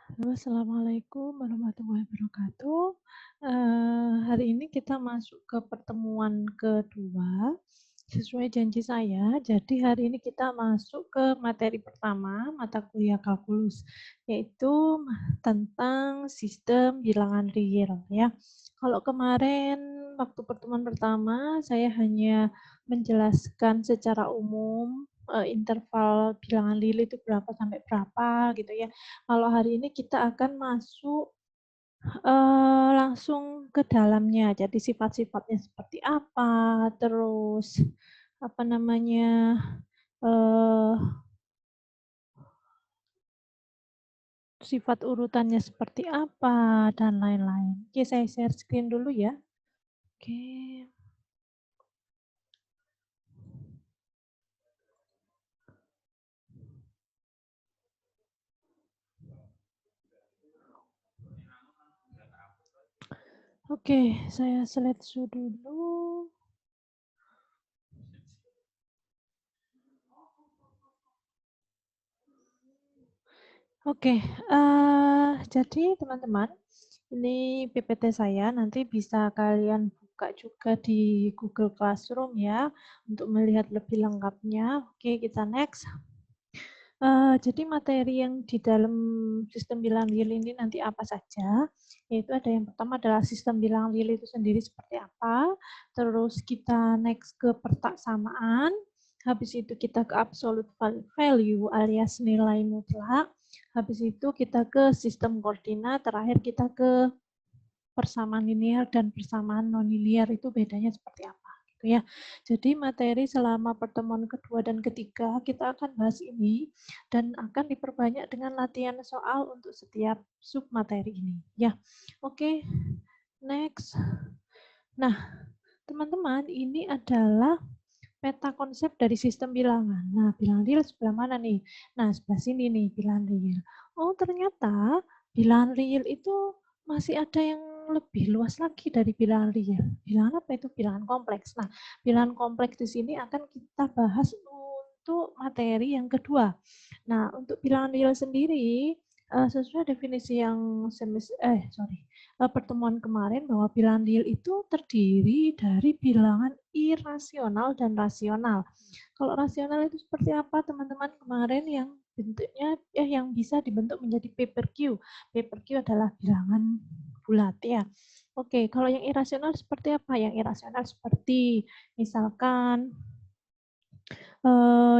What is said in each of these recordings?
Halo, assalamualaikum warahmatullahi wabarakatuh. Hari ini kita masuk ke pertemuan kedua sesuai janji saya. Jadi hari ini kita masuk ke materi pertama mata kuliah kalkulus, yaitu tentang sistem bilangan real ya. Kalau kemarin waktu pertemuan pertama saya hanya menjelaskan secara umum interval bilangan real itu berapa sampai berapa gitu ya. Kalau hari ini kita akan masuk langsung ke dalamnya. Jadi sifat-sifatnya seperti apa, terus apa namanya, eee, sifat urutannya seperti apa, dan lain-lain. Oke, saya share screen dulu ya. Oke. Oke, saya slideshow dulu. Oke, jadi teman-teman, ini PPT saya, nanti bisa kalian buka juga di Google Classroom ya, untuk melihat lebih lengkapnya. Oke, kita next. Jadi materi yang di dalam sistem bilangan real ini nanti apa saja, yaitu ada yang pertama adalah sistem bilangan real itu sendiri seperti apa, terus kita next ke pertaksamaan, habis itu kita ke absolute value alias nilai mutlak, habis itu kita ke sistem koordinat, terakhir kita ke persamaan linear dan persamaan non-linear itu bedanya seperti apa gitu ya. Jadi materi selama pertemuan kedua dan ketiga kita akan bahas ini dan akan diperbanyak dengan latihan soal untuk setiap sub materi ini ya. Oke, next. Nah, teman-teman, ini adalah peta konsep dari sistem bilangan. Nah, bilangan real sebelah mana nih? Nah, sebelah sini nih bilangan real. Oh, ternyata bilangan real itu masih ada yang lebih luas lagi dari bilangan real. Bilangan apa itu? Bilangan kompleks. Nah, bilangan kompleks di sini akan kita bahas untuk materi yang kedua. Nah, untuk bilangan real sendiri, sesuai definisi yang pertemuan kemarin bahwa bilangan real itu terdiri dari bilangan irasional dan rasional. Kalau rasional itu seperti apa teman-teman kemarin yang bentuknya yang bisa dibentuk menjadi paper Q. Paper Q adalah bilangan bulat ya. Oke, kalau yang irasional seperti apa? Yang irasional seperti misalkan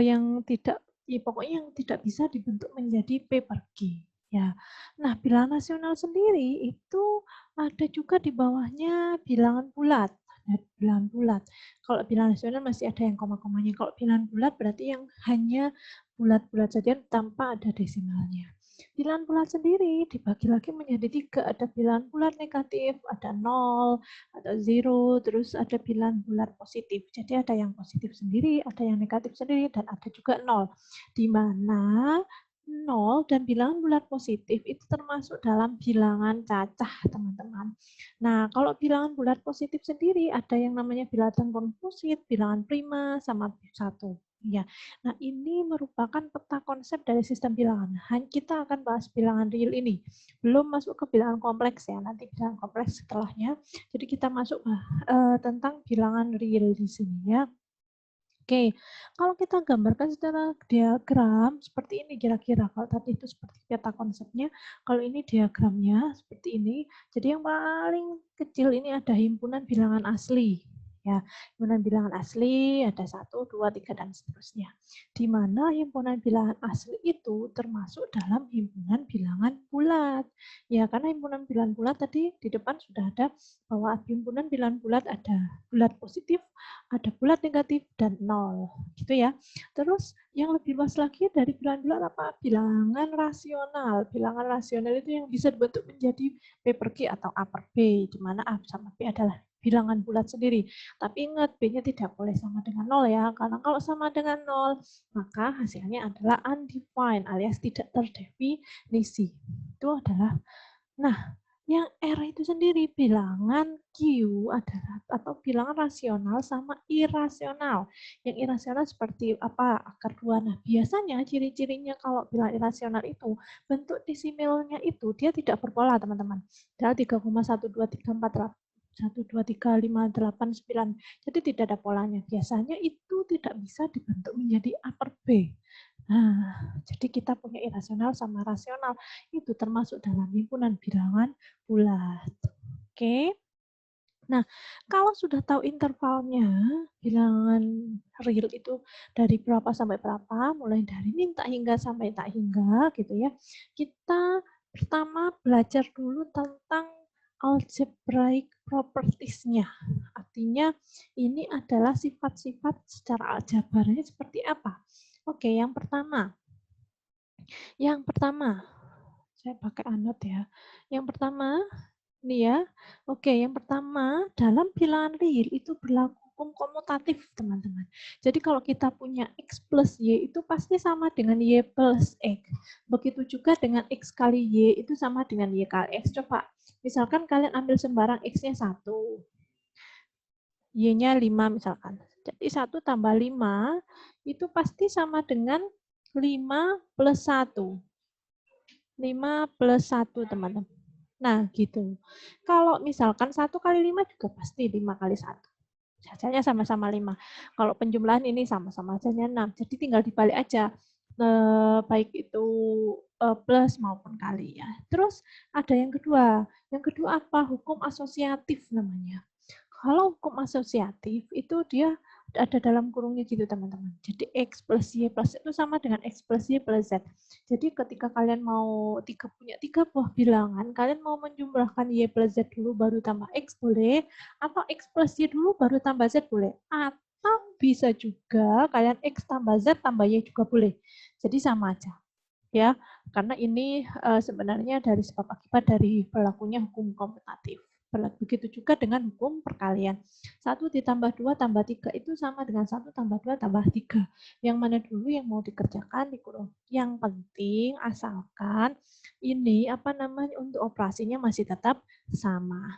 yang tidak ya pokoknya yang tidak bisa dibentuk menjadi paper Q ya. Nah, bilangan rasional sendiri itu ada juga di bawahnya bilangan bulat. Nah, bilangan bulat. Kalau bilangan rasional masih ada yang koma-komanya. Kalau bilangan bulat berarti yang hanya bulat-bulat saja tanpa ada desimalnya. Bilangan bulat sendiri dibagi lagi menjadi 3. Ada bilangan bulat negatif, ada 0, ada 0, terus ada bilangan bulat positif. Jadi ada yang positif sendiri, ada yang negatif sendiri, dan ada juga 0. Di mana 0 dan bilangan bulat positif itu termasuk dalam bilangan cacah, teman-teman. Nah, kalau bilangan bulat positif sendiri ada yang namanya bilangan komposit, bilangan prima, sama 1. Ya, nah ini merupakan peta konsep dari sistem bilangan. Kita akan bahas bilangan real ini. Belum masuk ke bilangan kompleks ya, nanti bilangan kompleks setelahnya. Jadi kita masuk tentang bilangan real di sini ya. Oke, kalau kita gambarkan secara diagram seperti ini kira-kira. Kalau tadi itu seperti peta konsepnya, kalau ini diagramnya seperti ini. Jadi yang paling kecil ini ada himpunan bilangan asli. Ya, himpunan bilangan asli ada 1, 2, 3, dan seterusnya. Di mana himpunan bilangan asli itu termasuk dalam himpunan bilangan bulat. Ya, karena himpunan bilangan bulat tadi di depan sudah ada bahwa himpunan bilangan bulat ada bulat positif, ada bulat negatif, dan 0. Gitu ya. Terus yang lebih luas lagi dari bilangan bulat apa? Bilangan rasional. Bilangan rasional itu yang bisa dibentuk menjadi P per Q atau A per B, di mana A sama B adalah bilangan bulat sendiri. Tapi ingat, B-nya tidak boleh sama dengan 0 ya, karena kalau sama dengan 0, maka hasilnya adalah undefined alias tidak terdefinisi. Itu adalah, nah, Yang R itu sendiri bilangan Q adalah atau bilangan rasional sama irasional. Yang irasional seperti apa? Akar 2. Nah, biasanya ciri-cirinya kalau bilangan irasional itu bentuk desimalnya itu dia tidak berpola, teman-teman. Adalah 3,12344 1, 2, 3, 5, 8, 9. Jadi tidak ada polanya. Biasanya itu tidak bisa dibentuk menjadi upper B. Nah, jadi kita punya irasional sama rasional. Itu termasuk dalam himpunan bilangan bulat. Oke. Nah, kalau sudah tahu intervalnya, bilangan real itu dari berapa sampai berapa, mulai dari min tak hingga sampai tak hingga gitu ya. Kita pertama belajar dulu tentang algebraic properties-nya. Artinya ini adalah sifat-sifat secara aljabarnya seperti apa. Oke, yang pertama. Saya pakai anot ya. Yang pertama, nih ya. Oke, yang pertama, dalam bilangan real itu berlaku hukum komutatif, teman-teman. Jadi kalau kita punya X plus Y itu pasti sama dengan Y plus X. Begitu juga dengan X kali Y itu sama dengan Y kali X. Coba, misalkan kalian ambil sembarang X-nya 1, Y-nya 5 misalkan. Jadi 1 tambah 5 itu pasti sama dengan 5 plus 1. 5 plus 1, teman-teman. Nah, gitu. Kalau misalkan 1 kali 5 juga pasti 5 kali 1. Hasilnya sama-sama 5. Kalau penjumlahan ini sama-sama hasilnya 6. Jadi tinggal dibalik aja. Baik itu plus maupun kali ya. Terus ada yang kedua. Yang kedua apa? Hukum asosiatif namanya. Kalau hukum asosiatif itu dia ada dalam kurungnya gitu, teman-teman. Jadi X plus Y plus itu sama dengan X plus Y plus Z. Jadi ketika kalian mau punya 3 buah bilangan, kalian mau menjumlahkan Y plus Z dulu baru tambah X boleh, atau X plus Y dulu baru tambah Z boleh. Atau bisa juga kalian X tambah Z tambah Y juga boleh. Jadi sama aja. Ya, karena ini sebenarnya dari sebab akibat dari berlakunya hukum komutatif. Begitu juga dengan hukum perkalian. 1 ditambah 2 tambah 3 itu sama dengan 1 tambah 2 tambah 3. Yang mana dulu yang mau dikerjakan dikurung. Yang penting asalkan ini untuk operasinya masih tetap sama.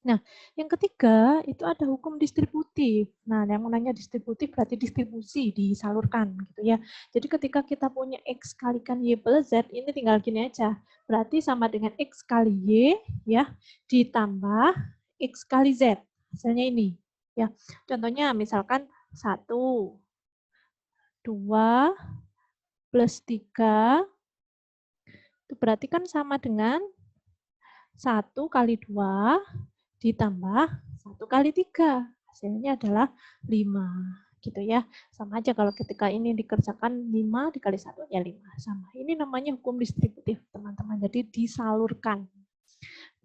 Nah, yang ketiga itu ada hukum distributif. Nah, yang namanya distributif berarti distribusi, disalurkan gitu ya. Jadi ketika kita punya X kalikan Y plus Z, ini tinggal gini aja. Berarti sama dengan X kali Y ya, ditambah X kali Z. Hasilnya ini ya. Contohnya misalkan 1, 2 plus 3 itu berarti kan sama dengan 1 kali 2 ditambah 1 kali 3. Hasilnya adalah 5. Gitu ya. Sama aja kalau ketika ini dikerjakan 5 dikali 1 ya 5. Sama. Ini namanya hukum distributif, teman-teman. Jadi disalurkan.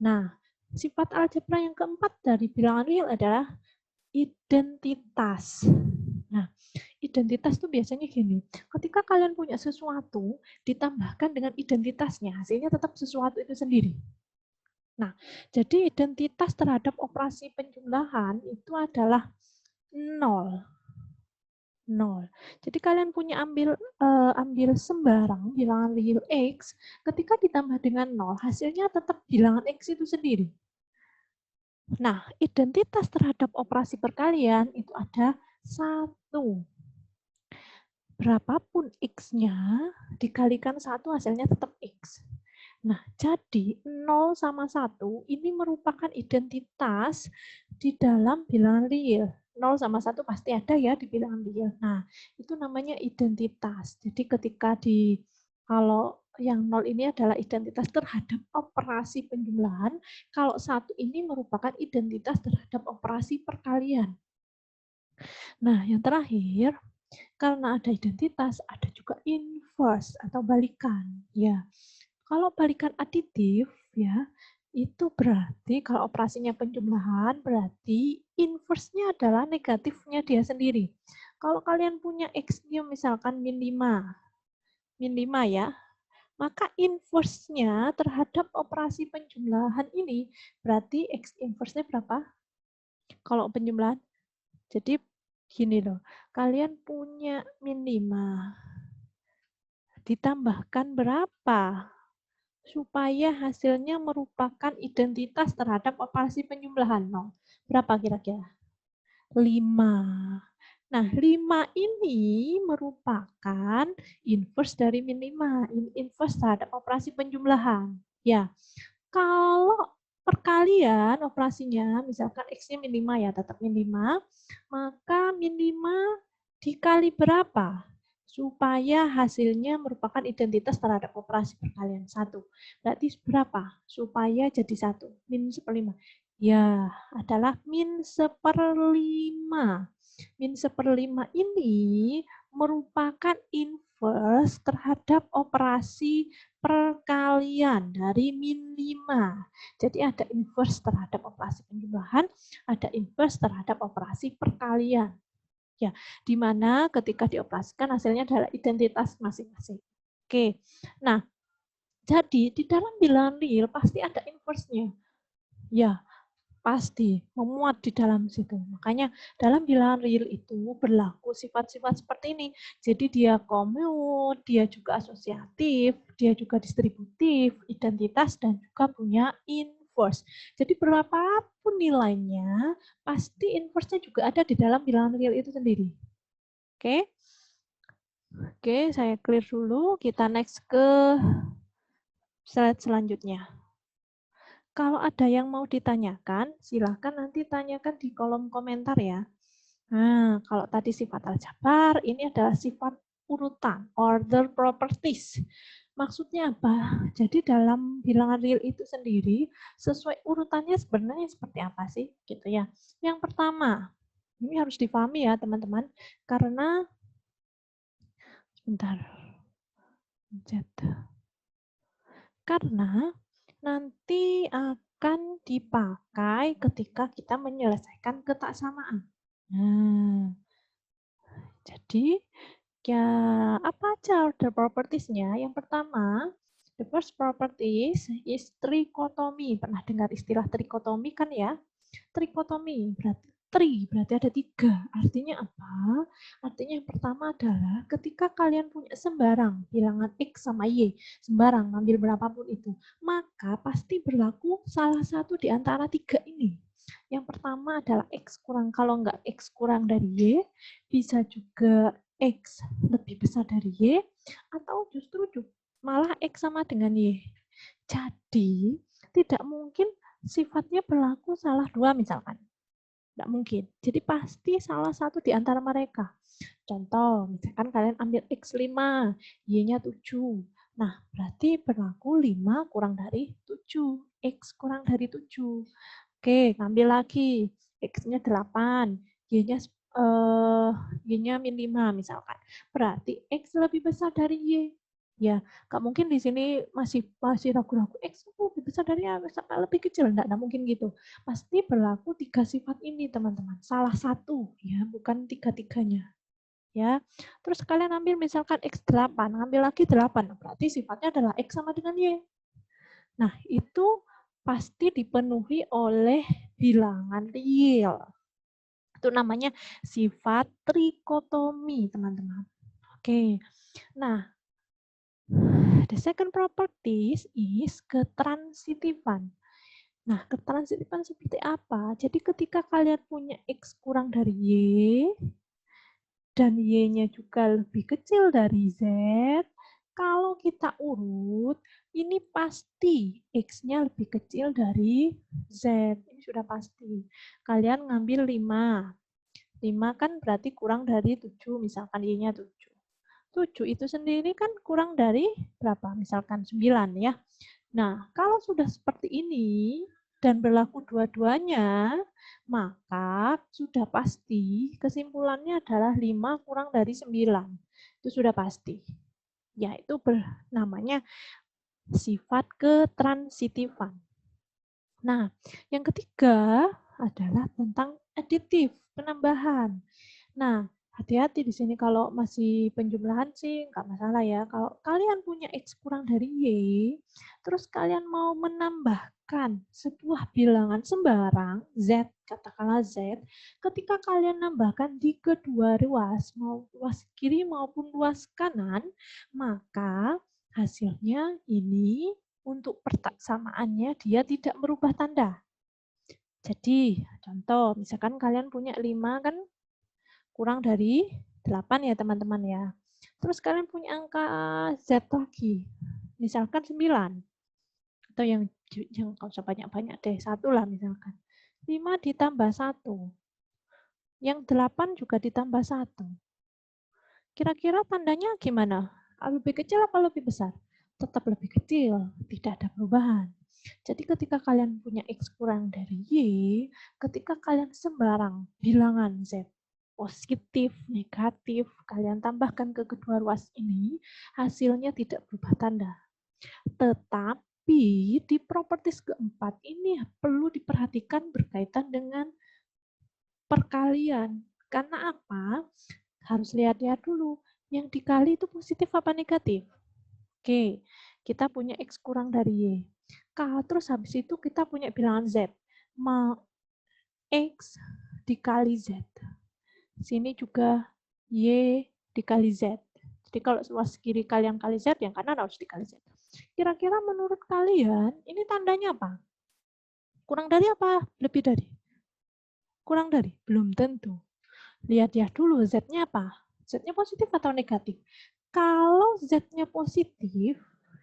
Nah, sifat algebra yang keempat dari bilangan real adalah identitas. Nah, identitas itu biasanya gini. Ketika kalian punya sesuatu, ditambahkan dengan identitasnya, hasilnya tetap sesuatu itu sendiri. Nah, jadi identitas terhadap operasi penjumlahan itu adalah 0. 0. Jadi kalian punya ambil sembarang bilangan real X, ketika ditambah dengan 0, hasilnya tetap bilangan X itu sendiri. Nah, identitas terhadap operasi perkalian itu ada 1. Berapapun X-nya, dikalikan 1 hasilnya tetap X. Nah, jadi 0 sama 1 ini merupakan identitas di dalam bilangan real. 0 sama 1 pasti ada ya di bilangan real. Nah, itu namanya identitas. Jadi ketika kalau yang 0 ini adalah identitas terhadap operasi penjumlahan, kalau 1 ini merupakan identitas terhadap operasi perkalian. Nah, yang terakhir, karena ada identitas, ada juga inverse atau balikan. Ya, kalau balikan aditif, ya, itu berarti kalau operasinya penjumlahan, berarti inverse-nya adalah negatifnya dia sendiri. Kalau kalian punya X-nya misalkan min 5 ya, maka inverse-nya terhadap operasi penjumlahan ini, berarti X inverse-nya berapa? Kalau penjumlahan. Jadi gini loh, kalian punya min 5, ditambahkan berapa? supaya hasilnya merupakan identitas terhadap operasi penjumlahan 0. Berapa kira-kira? 5. Nah, 5 ini merupakan inverse dari min 5, inverse terhadap operasi penjumlahan. Ya, kalau perkalian operasinya, misalkan X-nya min 5 ya, tetap min 5, maka min 5 dikali berapa? Supaya hasilnya merupakan identitas terhadap operasi perkalian. 1. Berarti berapa? Supaya jadi 1. Min 1/5. Ya, adalah min 1/5. Min 1/5 ini merupakan inverse terhadap operasi perkalian dari min 5. Jadi ada inverse terhadap operasi penjumlahan, ada inverse terhadap operasi perkalian. Ya, di mana ketika dioperasikan hasilnya adalah identitas masing-masing. Oke. Nah, jadi di dalam bilangan real pasti ada inverse-nya. Ya, pasti memuat di dalam situ. Makanya dalam bilangan real itu berlaku sifat-sifat seperti ini. Jadi dia commute, dia juga asosiatif, dia juga distributif, identitas, dan juga punya inverse. Jadi berapapun nilainya, pasti inverse-nya juga ada di dalam bilangan real itu sendiri. Oke? Oke, saya clear dulu. Kita next ke slide selanjutnya. Kalau ada yang mau ditanyakan, silahkan nanti tanyakan di kolom komentar ya. Nah, kalau tadi sifat aljabar, ini adalah sifat urutan, order properties. Maksudnya apa? Jadi dalam bilangan real itu sendiri, sesuai urutannya sebenarnya seperti apa sih? Gitu ya. Yang pertama, ini harus dipahami ya teman-teman, karena, sebentar, karena nanti akan dipakai ketika kita menyelesaikan ketaksamaan. Nah, jadi ya apa aja order properties-nya? Yang pertama, the first properties is trichotomy. Pernah dengar istilah trichotomy kan ya? Trikotomi berarti berarti ada 3. Artinya apa? Artinya yang pertama adalah ketika kalian punya sembarang bilangan X sama Y, sembarang ambil berapapun itu, maka pasti berlaku salah satu di antara 3 ini. Yang pertama adalah X kurang, kalau enggak X kurang dari Y, bisa juga X lebih besar dari Y, atau justru malah X sama dengan Y. Jadi, tidak mungkin sifatnya berlaku salah 2 misalkan. Tidak mungkin. Jadi pasti salah satu di antara mereka. Contoh, misalkan kalian ambil X5, Y-nya 7. Nah, berarti berlaku 5 kurang dari 7. X kurang dari 7. Oke, ngambil lagi. X-nya 8, Y-nya Y-nya min 5 misalkan. Berarti X lebih besar dari Y. Ya, nggak mungkin di sini masih ragu-ragu X lebih besar dari Y, lebih kecil, enggak mungkin gitu. Pasti berlaku 3 sifat ini, teman-teman. Salah satu, ya, bukan tiga-tiganya. Ya, terus kalian ambil misalkan X8, ambil lagi 8, berarti sifatnya adalah X sama dengan Y. Nah, itu pasti dipenuhi oleh bilangan real. Itu namanya sifat trikotomi, teman-teman. Oke, nah, the second properties is ketransitifan. Nah, ketransitifan seperti apa? Jadi ketika kalian punya X kurang dari Y, dan Y-nya juga lebih kecil dari Z, kalau kita urut, ini pasti X-nya lebih kecil dari Z. Ini sudah pasti. Kalian ngambil 5. 5 kan berarti kurang dari 7, misalkan Y-nya 7. 7 itu sendiri kan kurang dari berapa? Misalkan 9 ya. Nah, kalau sudah seperti ini, dan berlaku dua-duanya, maka sudah pasti kesimpulannya adalah 5 kurang dari 9. Itu sudah pasti. Yaitu namanya sifat ketransitifan. Nah, yang ketiga adalah tentang aditif, penambahan. Nah, hati-hati di sini kalau masih penjumlahan sih nggak masalah ya. Kalau kalian punya X kurang dari Y, terus kalian mau menambahkan sebuah bilangan sembarang, Z, katakanlah Z, ketika kalian nambahkan di kedua ruas, mau ruas kiri maupun ruas kanan, maka hasilnya ini untuk persamaan-nya dia tidak merubah tanda. Jadi, contoh, misalkan kalian punya 5 kan kurang dari 8 ya teman-teman ya. Terus kalian punya angka Z lagi, misalkan 9. Atau yang nggak usah banyak-banyak deh, 1 lah misalkan. 5 ditambah 1. Yang 8 juga ditambah 1. Kira-kira tandanya gimana? Lebih kecil apa lebih besar? Tetap lebih kecil, tidak ada perubahan. Jadi ketika kalian punya X kurang dari Y, ketika kalian sembarang bilangan Z, positif, negatif, kalian tambahkan ke kedua ruas ini, hasilnya tidak berubah tanda. Tetapi di properties keempat ini perlu diperhatikan berkaitan dengan perkalian. Karena apa? Harus lihat-lihat dulu. Yang dikali itu positif apa negatif? Oke, kita punya X kurang dari Y. Terus habis itu kita punya bilangan Z. X dikali Z. Sini juga Y dikali Z. Jadi kalau luas kiri kalian kali Z, yang kanan harus dikali Z. Kira-kira menurut kalian, ini tandanya apa? Kurang dari apa? Lebih dari? Kurang dari? Belum tentu. Lihat-lihat dulu Z-nya apa? Z-nya positif atau negatif? Kalau Z-nya positif,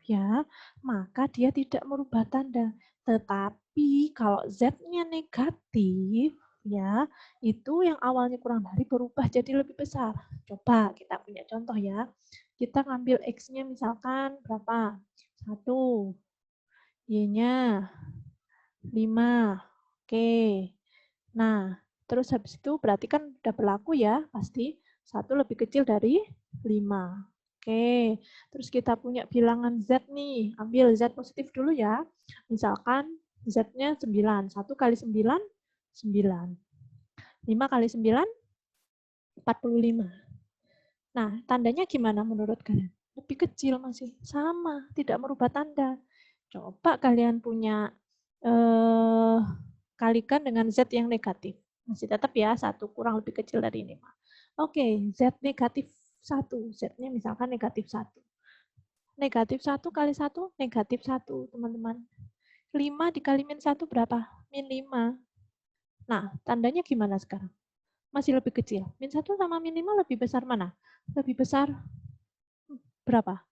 ya, maka dia tidak merubah tanda. Tetapi kalau Z-nya negatif, ya, itu yang awalnya kurang dari berubah jadi lebih besar. Coba kita punya contoh ya. Kita ngambil X-nya misalkan berapa? 1. Y-nya 5. Oke. Nah, terus habis itu berarti kan udah berlaku ya, pasti 1 lebih kecil dari 5. Oke, terus kita punya bilangan Z nih, ambil Z positif dulu ya. Misalkan Z-nya 9, 1 kali 9, 9. 5 kali 9, 45. Nah, tandanya gimana menurut kalian? Lebih kecil masih, sama, tidak merubah tanda. Coba kalian punya kalikan dengan Z yang negatif. Masih tetap ya, 1 kurang lebih kecil dari 5. Oke, Z negatif 1. Z-nya misalkan negatif 1. Negatif 1 kali 1, negatif 1, teman-teman. 5 dikali min 1 berapa? Min 5. Nah, tandanya gimana sekarang? Masih lebih kecil. Min 1 sama min 5 lebih besar mana? Lebih besar berapa?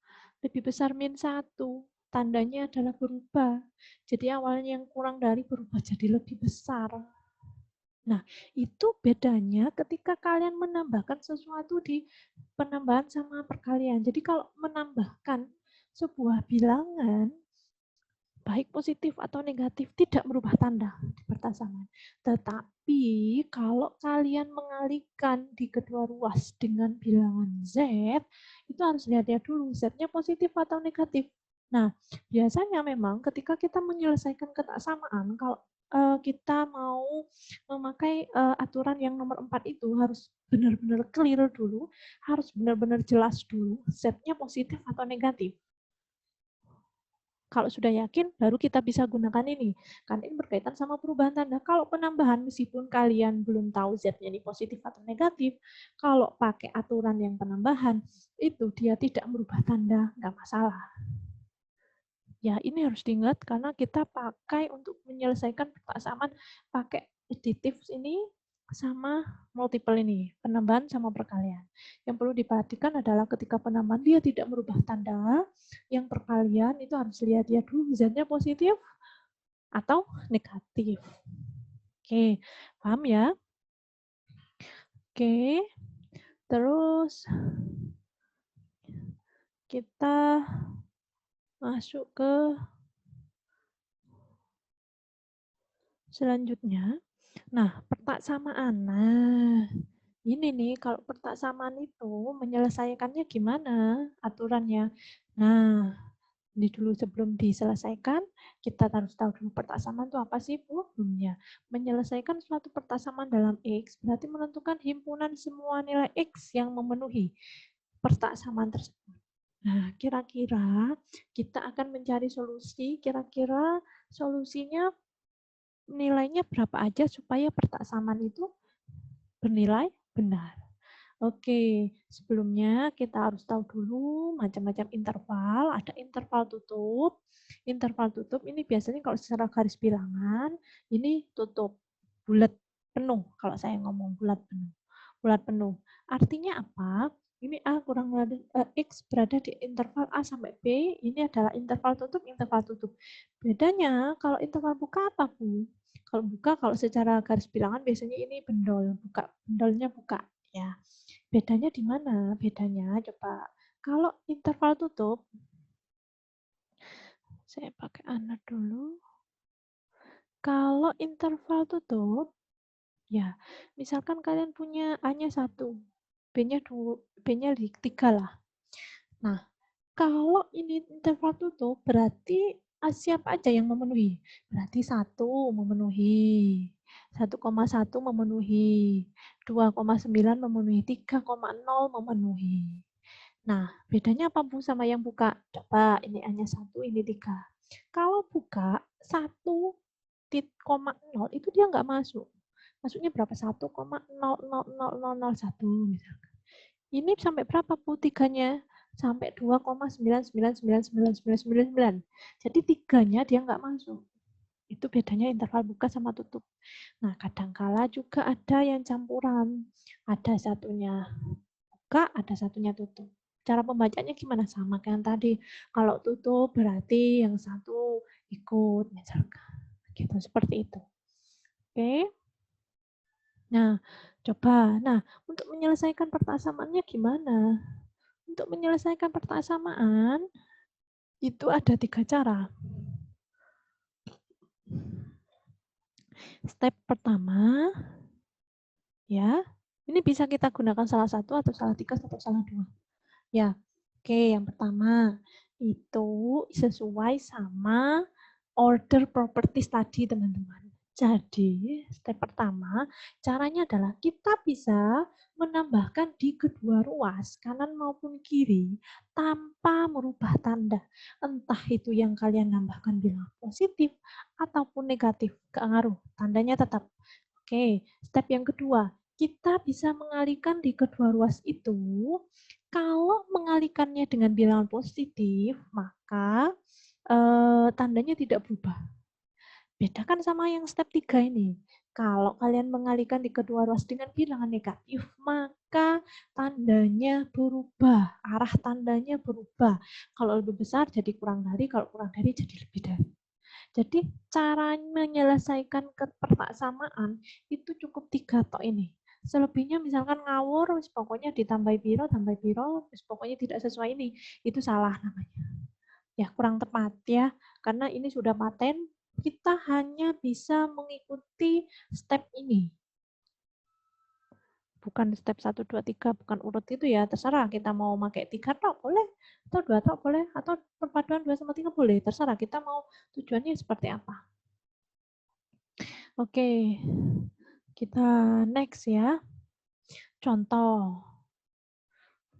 Lebih besar min 1. Tandanya adalah berubah. Jadi awalnya yang kurang dari berubah jadi lebih besar. Nah, itu bedanya ketika kalian menambahkan sesuatu di penambahan sama perkalian. Jadi kalau menambahkan sebuah bilangan, baik positif atau negatif, tidak merubah tanda di pertasaman. Tetapi kalau kalian mengalihkan di kedua ruas dengan bilangan Z, itu harus lihat-lihat dulu Z-nya positif atau negatif. Nah, biasanya memang ketika kita menyelesaikan ketaksamaan, kalau kita mau memakai aturan yang nomor 4 itu harus benar-benar clear dulu, harus benar-benar jelas dulu Z-nya positif atau negatif. Kalau sudah yakin, baru kita bisa gunakan ini. Karena ini berkaitan sama perubahan tanda. Kalau penambahan, meskipun kalian belum tahu Z-nya ini positif atau negatif, kalau pakai aturan yang penambahan, itu dia tidak merubah tanda, nggak masalah. Ya, ini harus diingat karena kita pakai untuk menyelesaikan persamaan pakai additive ini sama multiple ini, penambahan sama perkalian. Yang perlu diperhatikan adalah ketika penambahan dia tidak merubah tanda, yang perkalian itu harus lihat-lihat dulu Z-nya positif atau negatif. Oke, paham ya? Oke, terus kita masuk ke selanjutnya. Nah, pertaksamaan. Nah, ini nih kalau pertaksamaan itu menyelesaikannya gimana aturannya. Nah, ini dulu sebelum diselesaikan, kita harus tahu dulu pertaksamaan itu apa sih problemnya. Menyelesaikan suatu pertaksamaan dalam X berarti menentukan himpunan semua nilai X yang memenuhi pertaksamaan tersebut. Nah, kira-kira kita akan mencari solusi, kira-kira solusinya nilainya berapa aja supaya pertaksamaan itu bernilai benar. Oke, sebelumnya kita harus tahu dulu macam-macam interval. Ada interval tutup. Interval tutup ini biasanya kalau secara garis bilangan, ini tutup bulat penuh. Kalau saya ngomong bulat penuh. Bulat penuh. Artinya apa? Ini A kurang X berada di interval A sampai B. Ini adalah interval tutup, interval tutup. Bedanya kalau interval buka apa, Bu? Kalau buka, kalau secara garis bilangan biasanya ini bendol. Buka, bendolnya buka. Ya. Bedanya di mana? Bedanya coba kalau interval tutup, saya pakai anak dulu. Kalau interval tutup, ya misalkan kalian punya A-nya 1, B-nya 2, B-nya 3 lah. Nah, kalau ini interval tutup, berarti siapa aja yang memenuhi? Berarti 1 memenuhi, 1,1 memenuhi, 2,9 memenuhi, 3,0 memenuhi. Nah, bedanya apa Bu sama yang buka? Coba ini hanya 1, ini 3. Kalau buka 1,0 itu dia nggak masuk. Masuknya berapa? 1,00001 misalkan. Ini sampai berapa Bu tiganya? Sampai 2,9999999. Jadi tiganya dia nggak masuk. Itu bedanya interval buka sama tutup. Nah, kadangkala juga ada yang campuran. Ada satunya buka, ada satunya tutup. Cara pembacanya gimana? Sama kayak yang tadi. Kalau tutup berarti yang satu ikut, misalkan. Gitu, seperti itu. Oke. Nah, coba. Nah, untuk menyelesaikan pertasamaannya gimana? Untuk menyelesaikan pertasamaan, itu ada 3 cara. Step pertama, ya, ini bisa kita gunakan salah satu atau salah 3 atau salah 2. Ya, oke, yang pertama itu sesuai sama order properties tadi, teman-teman. Jadi, step pertama, caranya adalah kita bisa menambahkan di kedua ruas, kanan maupun kiri, tanpa merubah tanda. Entah itu yang kalian nambahkan bilang positif ataupun negatif, gak ngaruh, tandanya tetap. Oke, step yang kedua, kita bisa mengalihkan di kedua ruas itu. Kalau mengalihkannya dengan bilangan positif, maka tandanya tidak berubah. Bedakan sama yang step 3 ini. Kalau kalian mengalihkan di kedua ruas dengan bilangan negatif, maka tandanya berubah. Arah tandanya berubah. Kalau lebih besar jadi kurang dari, kalau kurang dari jadi lebih dari. Jadi cara menyelesaikan kepersamaan itu cukup 3 tok ini. Selebihnya misalkan ngawur, pokoknya ditambah biro, pokoknya tidak sesuai ini. Itu salah namanya. Ya, kurang tepat ya. Karena ini sudah paten, kita hanya bisa mengikuti step ini. Bukan step 1, 2, 3, bukan urut itu ya. Terserah kita mau pakai 3 tok boleh, atau 2 tok boleh, atau perpaduan 2 sama 3 boleh. Terserah kita mau tujuannya seperti apa. Oke, kita next ya. Contoh.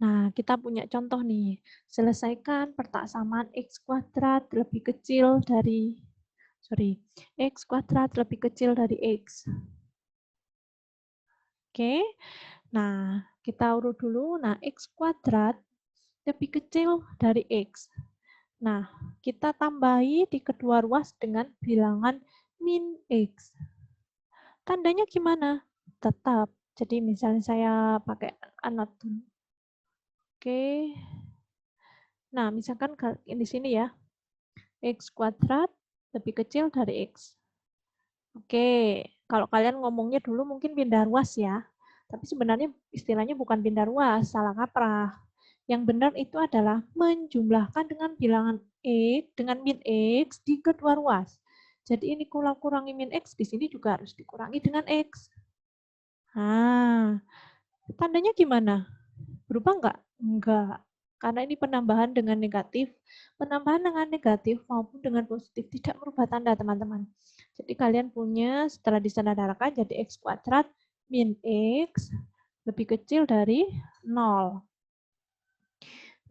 Nah, kita punya contoh nih. Selesaikan pertaksamaan X kuadrat lebih kecil dari, X kuadrat lebih kecil dari X. Oke, nah kita urut dulu. Nah, X kuadrat lebih kecil dari X. Nah, kita tambahi di kedua ruas dengan bilangan min X. Tandanya gimana? Tetap. Jadi misalnya saya pakai anot dulu. Oke. Nah, misalkan di sini ya. X kuadrat lebih kecil dari X. Oke, kalau kalian ngomongnya dulu mungkin pindah ruas ya. Tapi sebenarnya istilahnya bukan pindah ruas, salah kaprah. Yang benar itu adalah menjumlahkan dengan bilangan X, dengan min X di kedua ruas. Jadi ini kalau kurangi min X, di sini juga harus dikurangi dengan X. Nah, tandanya gimana? Berubah enggak? Enggak. Karena ini penambahan dengan negatif. Penambahan dengan negatif maupun dengan positif tidak merubah tanda, teman-teman. Jadi kalian punya setelah disadarkan jadi X kuadrat min X lebih kecil dari 0.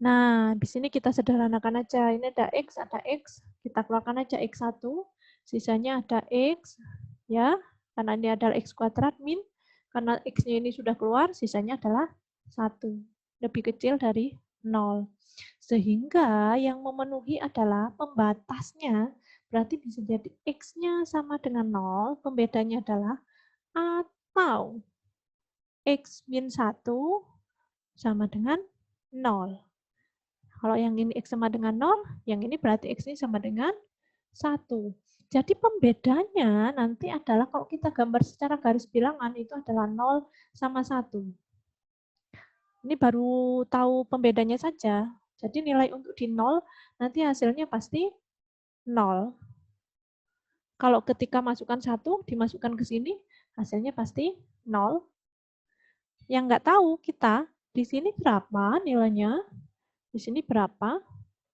Nah, di sini kita sederhanakan aja. Ini ada X. Kita keluarkan aja X1. Sisanya ada X. Ya, karena ini adalah X kuadrat min. Karena X-nya ini sudah keluar, sisanya adalah 1. Lebih kecil dari 0. Sehingga yang memenuhi adalah pembatasnya. Berarti bisa jadi X-nya sama dengan 0. Pembedanya adalah atau X min 1 sama dengan 0. Kalau yang ini X sama dengan 0, yang ini berarti X ini sama dengan 1. Jadi pembedanya nanti adalah kalau kita gambar secara garis bilangan itu adalah 0 sama 1. Ini baru tahu pembedanya saja. Jadi nilai untuk di 0 nanti hasilnya pasti 0. Kalau ketika masukkan 1 dimasukkan ke sini hasilnya pasti 0. Yang nggak tahu kita di sini berapa nilainya, di sini berapa,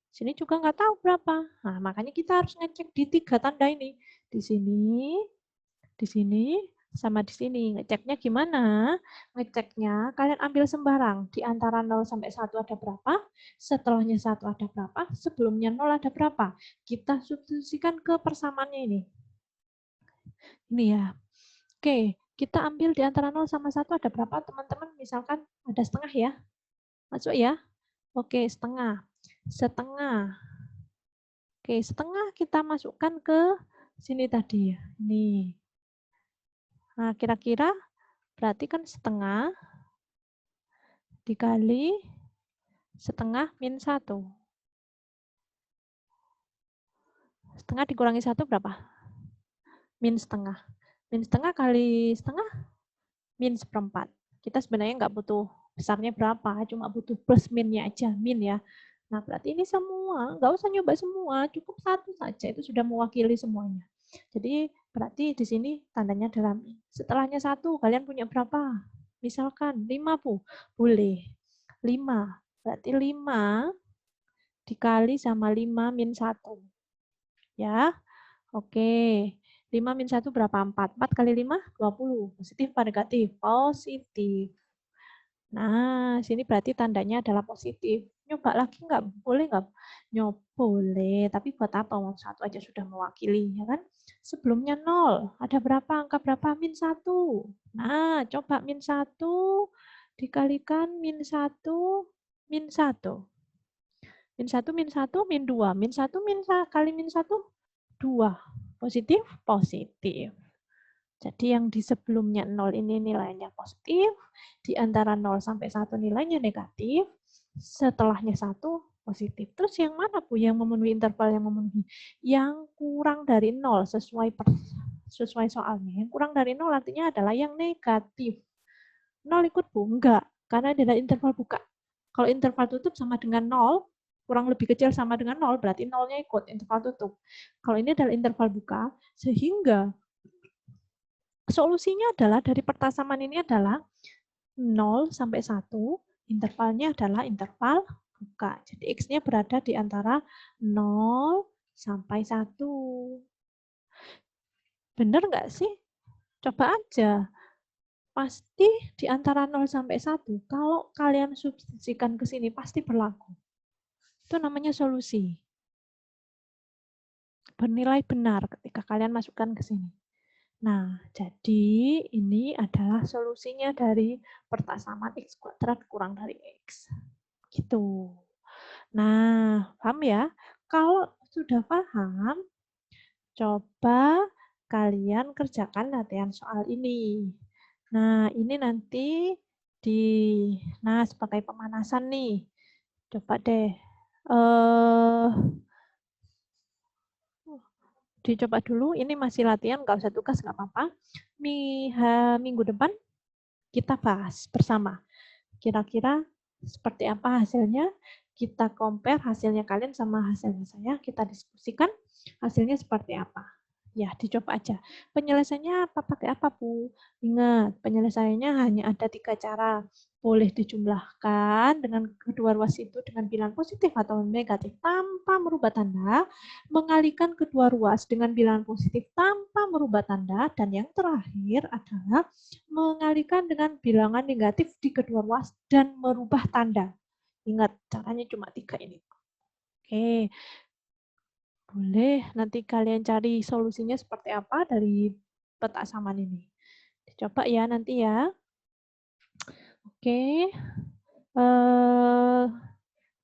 sini juga nggak tahu berapa. Nah, makanya kita harus ngecek di 3 tanda ini. Di sini, sama di sini. Ngeceknya gimana? Ngeceknya kalian ambil sembarang. Di antara 0 sampai 1 ada berapa? Setelahnya 1 ada berapa? Sebelumnya 0 ada berapa? Kita substitusikan ke persamaannya ini. Ini ya. Oke, kita ambil di antara 0 sama 1 ada berapa, teman-teman? Misalkan ada setengah ya. Masuk ya. Oke, setengah. Setengah. Oke, setengah kita masukkan ke sini tadi ya. Nih. Nah, kira-kira berarti kan setengah dikali setengah min 1. Setengah dikurangi 1 berapa? Min setengah. Min setengah kali setengah, min seperempat. Kita sebenarnya nggak butuh besarnya berapa, cuma butuh plus minnya aja, min ya. Nah, berarti ini semua, nggak usah nyoba semua, cukup 1 saja, itu sudah mewakili semuanya. Jadi, berarti di sini tandanya adalah min. Setelahnya 1, kalian punya berapa? Misalkan 5, Bu. Boleh. 5. Berarti 5 dikali sama 5 min 1. Ya, oke. 5 min 1 berapa? 4. 4 kali 5, 20. Positif apa negatif? Positif. Nah, sini berarti tandanya adalah positif. Nyoba lagi nggak? Boleh nggak? Nyoba boleh, tapi buat apa? Wong 1 aja sudah mewakili, ya kan? Sebelumnya 0. Ada berapa? Angka berapa? Min 1. Nah, coba min 1 dikalikan min 1, min 1. Min 1, min 1, min 2. Min 1, min kali min 1, 2. Positif? Positif. Jadi yang di sebelumnya 0 ini nilainya positif, di antara 0 sampai 1 nilainya negatif, setelahnya 1 positif. Terus yang mana Bu yang memenuhi interval yang memenuhi? Yang kurang dari 0 sesuai soalnya. Yang kurang dari 0 artinya adalah yang negatif. 0 ikut Bu? Enggak, karena adalah interval buka. Kalau interval tutup sama dengan 0, kurang lebih kecil sama dengan 0, berarti 0-nya ikut interval tutup. Kalau ini adalah interval buka, sehingga solusinya adalah dari pertasaman ini adalah 0 sampai 1, intervalnya adalah interval buka. Jadi X-nya berada di antara 0 sampai 1. Benar nggak sih? Coba aja. Pasti di antara 0 sampai 1, kalau kalian substitusikan ke sini, pasti berlaku. Itu namanya solusi. Bernilai benar ketika kalian masukkan ke sini. Nah, jadi ini adalah solusinya dari pertasaman X kuadrat kurang dari X. Gitu. Nah, paham ya? Kalau sudah paham, coba kalian kerjakan latihan soal ini. Nah, ini nanti sebagai pemanasan nih. Coba deh. Dicoba dulu, ini masih latihan, nggak usah tugas, nggak apa-apa. Minggu depan kita bahas bersama. Kira-kira seperti apa hasilnya, kita compare hasilnya kalian sama hasilnya saya, kita diskusikan hasilnya seperti apa. Ya, dicoba aja. Penyelesaiannya apa pakai apa, Bu? Ingat, penyelesaiannya hanya ada 3 cara. Boleh dijumlahkan dengan kedua ruas itu dengan bilangan positif atau negatif tanpa merubah tanda, mengalihkan kedua ruas dengan bilangan positif tanpa merubah tanda, dan yang terakhir adalah mengalihkan dengan bilangan negatif di kedua ruas dan merubah tanda. Ingat, caranya cuma 3 ini. Oke. Boleh, nanti kalian cari solusinya seperti apa dari peta saman ini. Dicoba ya nanti ya. Oke. Oke, eh,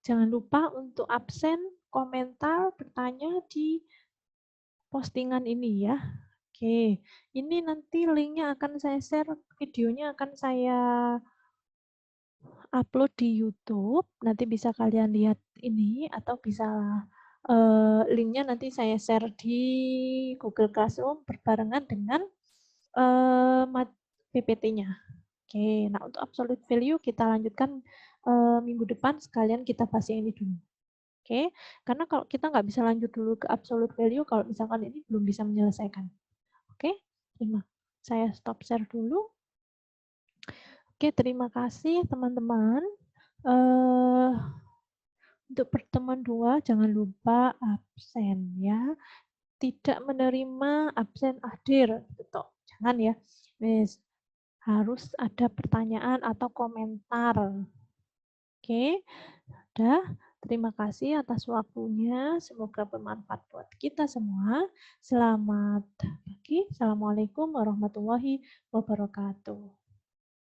jangan lupa untuk absen, komentar, bertanya di postingan ini ya. Oke, ini nanti linknya akan saya share, videonya akan saya upload di YouTube. Nanti bisa kalian lihat ini atau bisa linknya nanti saya share di Google Classroom berbarengan dengan PPT-nya. Oke, nah untuk absolute value kita lanjutkan minggu depan, sekalian kita bahas yang ini dulu. Oke, karena kalau kita nggak bisa lanjut dulu ke absolute value, kalau misalkan ini belum bisa menyelesaikan. Oke, terima. Saya stop share dulu. Oke, terima kasih teman-teman. Untuk pertemuan 2, jangan lupa absen ya. Tidak menerima absen hadir, gitu. Jangan ya. Wes, harus ada pertanyaan atau komentar. Oke, udah. Terima kasih atas waktunya. Semoga bermanfaat buat kita semua. Selamat pagi. Assalamualaikum warahmatullahi wabarakatuh.